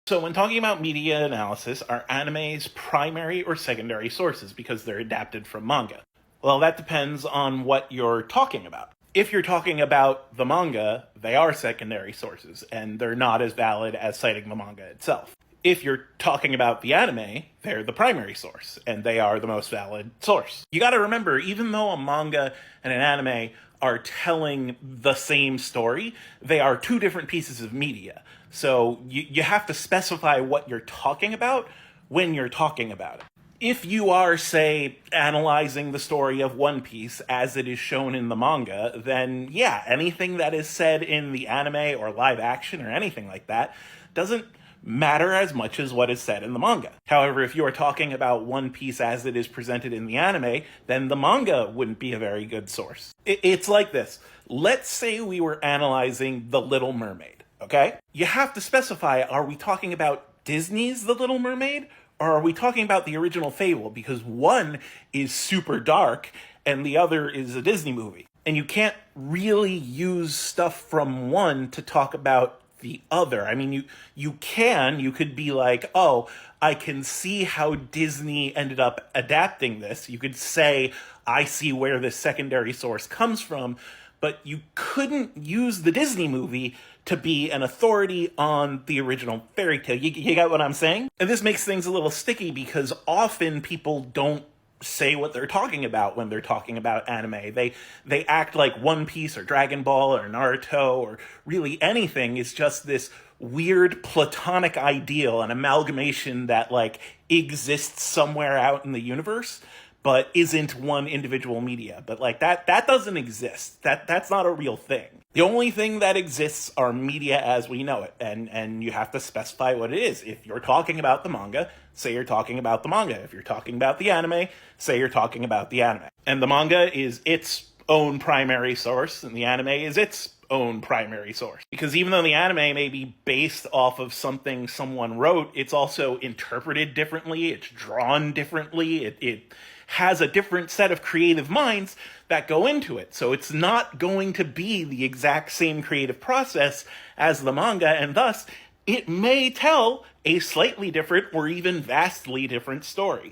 So when talking about media analysis, are anime's primary or secondary sources because they're adapted from manga? Well, that depends on what you're talking about. If you're talking about the manga, they are secondary sources, and they're not as valid as citing the manga itself. If you're talking about the anime, they're the primary source, and they are the most valid source. You gotta remember, even though a manga and an anime are telling the same story, they are two different pieces of media. So you have to specify what you're talking about when you're talking about it. If you are, say, analyzing the story of One Piece as it is shown in the manga, then yeah, anything that is said in the anime or live action or anything like that doesn't matter as much as what is said in the manga. However, if you are talking about One Piece as it is presented in the anime, then the manga wouldn't be a very good source. It's like this. Let's say we were analyzing The Little Mermaid, okay? You have to specify, are we talking about Disney's The Little Mermaid? Or are we talking about the original fable? Because one is super dark and the other is a Disney movie. And you can't really use stuff from one to talk about the other. I mean, you could be like, oh, I can see how Disney ended up adapting this. You could say, I see where this secondary source comes from, but you couldn't use the Disney movie to be an authority on the original fairy tale. You got what I'm saying? And this makes things a little sticky because often people don't say what they're talking about when they're talking about anime. They act like One Piece or Dragon Ball or Naruto or really anything is just this weird platonic ideal, an amalgamation that like exists somewhere out in the universe but isn't one individual media. But like that doesn't exist. That's not a real thing. The only thing that exists are media as we know it, and you have to specify what it is. If you're talking about the manga, say you're talking about the manga. If you're talking about the anime, say you're talking about the anime. And the manga is its own primary source, and the anime is its own primary source. Because even though the anime may be based off of something someone wrote, it's also interpreted differently, it's drawn differently, it has a different set of creative minds that go into it. So it's not going to be the exact same creative process as the manga, and thus it may tell a slightly different or even vastly different story.